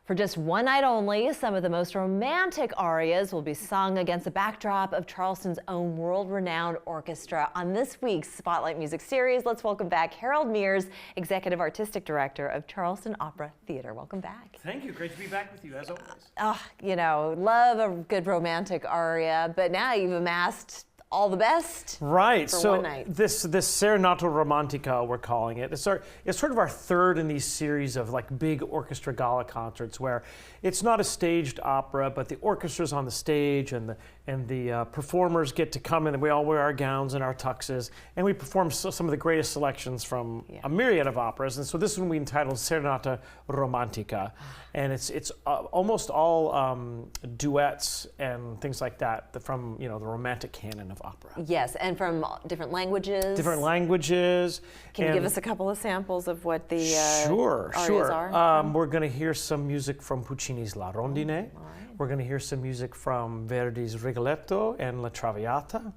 For just one night only, some of the most romantic arias will be sung against the backdrop of Charleston's own world-renowned orchestra. On this week's Spotlight Music Series, let's welcome back Harold Mears, Executive Artistic Director of Charleston Opera Theatre. Welcome back. Thank you. Great to be back with you, as always. You know, love a good romantic aria, but now you've amassed all the best. Right. For so one night. this Serenata Romantica, we're calling it. It's sort of our third in these series of like big orchestra gala concerts where it's not a staged opera, but the orchestra's on the stage and the performers get to come in and we all wear our gowns and our tuxes and we perform some of the greatest selections from a myriad of operas. And so this one we entitled Serenata Romantica, and it's almost all duets and things like that from the romantic canon of opera. Yes, and from different languages. Different languages. Can you give us a couple of samples of what the arias are? We're going to hear some music from Puccini's La Rondine. Right. We're going to hear some music from Verdi's Rigoletto and La Traviata.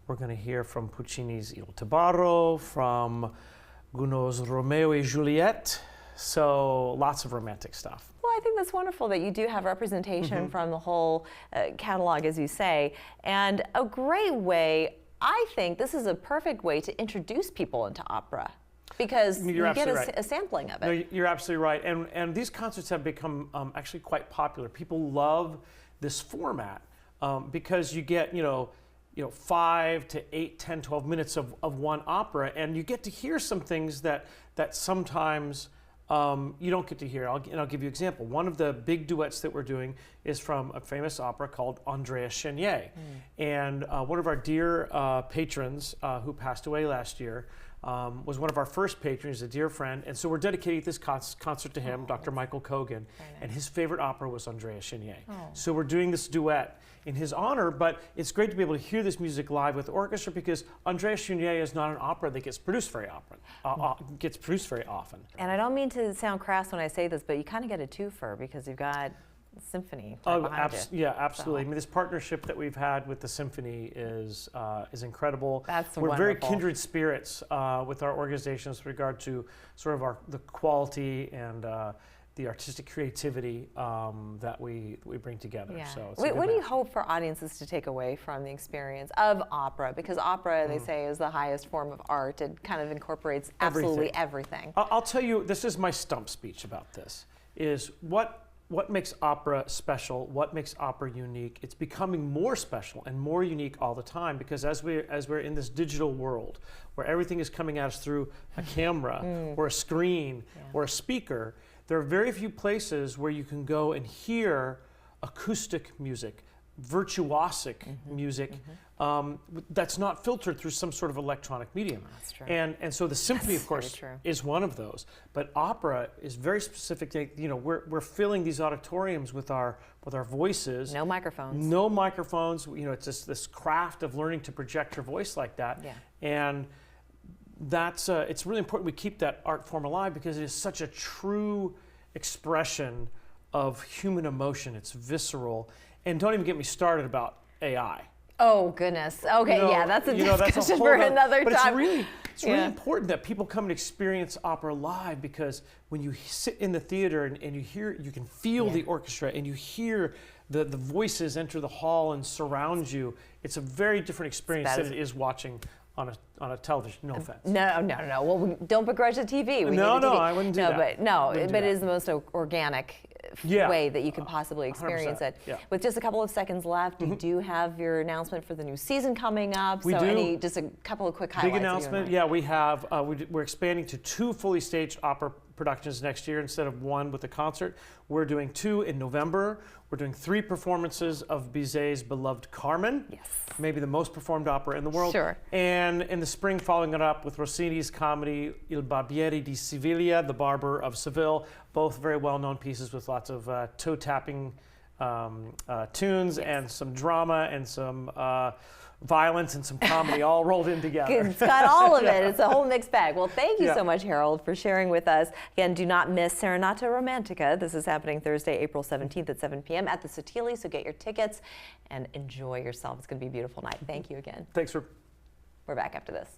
We're going to hear from Puccini's Il Tabarro, from Gounod's Romeo et Juliet. So lots of romantic stuff. Well, I think that's wonderful that you do have representation from the whole catalog, as you say, and a great way, I think this is a perfect way to introduce people into opera because you get a sampling of it. No, you're absolutely right, and these concerts have become actually quite popular. People love this format because you get 5 to 8, 10, 12 minutes of one opera, and you get to hear some things that sometimes you don't get to hear. I'll give you an example. One of the big duets that we're doing is from a famous opera called Andrea Chenier. And one of our dear patrons who passed away last year was one of our first patrons, a dear friend. And so we're dedicating this concert to him, Dr. Michael Kogan. And his favorite opera was Andrea Chenier. So we're doing this duet in his honor, but it's great to be able to hear this music live with orchestra because Andrea Chenier is not an opera that gets produced very often. And I don't mean to sound crass when I say this, but you kind of get a twofer because you've got a symphony behind you. Yeah, absolutely. So. I mean, this partnership that we've had with the symphony is incredible. We're wonderful. Very kindred spirits with our organizations with regard to sort of the quality and the artistic creativity that we bring together. Yeah. So what do you hope for audiences to take away from the experience of opera? Because opera, they say, is the highest form of art. It kind of incorporates absolutely everything. I'll tell you, this is my stump speech about this, is what makes opera special, what makes opera unique. It's becoming more special and more unique all the time because as we're in this digital world where everything is coming at us through a camera or a screen or a speaker, there are very few places where you can go and hear acoustic music, virtuosic music that's not filtered through some sort of electronic medium. That's true. And so the symphony, of course, is one of those. But opera is very specific. We're filling these auditoriums with our voices. No microphones. No microphones. It's just this craft of learning to project your voice like that. Yeah. And that's it's really important we keep that art form alive because it is such a true expression of human emotion. It's visceral. And don't even get me started about AI. Oh goodness. Okay, that's a discussion for another time. But it's really important that people come and experience opera live because when you sit in the theater and you can feel the orchestra and you hear the voices enter the hall and surround you. It's a very different experience than it is watching on a television. No offense. No. Well, don't begrudge the TV. I wouldn't do that. But it is the most organic way that you can possibly experience 100%. it. Yeah. With just a couple of seconds left, you do have your announcement for the new season coming up. We do. Just a couple of quick highlights. Big announcement. Yeah, we have. We're expanding to 2 fully staged opera productions next year instead of 1 with a concert. We're doing 2 in November. We're doing 3 performances of Bizet's beloved Carmen. Yes. Maybe the most performed opera in the world. Sure. And in the spring, following it up with Rossini's comedy Il Barbiere di Siviglia, The Barber of Seville, both very well-known pieces with lots of toe-tapping tunes and some drama and some violence and some comedy all rolled in together. It's got all of it. It's a whole mixed bag. Well, thank you so much, Harold, for sharing with us. Again, do not miss Serenata Romantica. This is happening Thursday, April 17th at 7 p.m. at the Sotili, so get your tickets and enjoy yourself. It's going to be a beautiful night. Thank you again. Thanks for... We're back after this.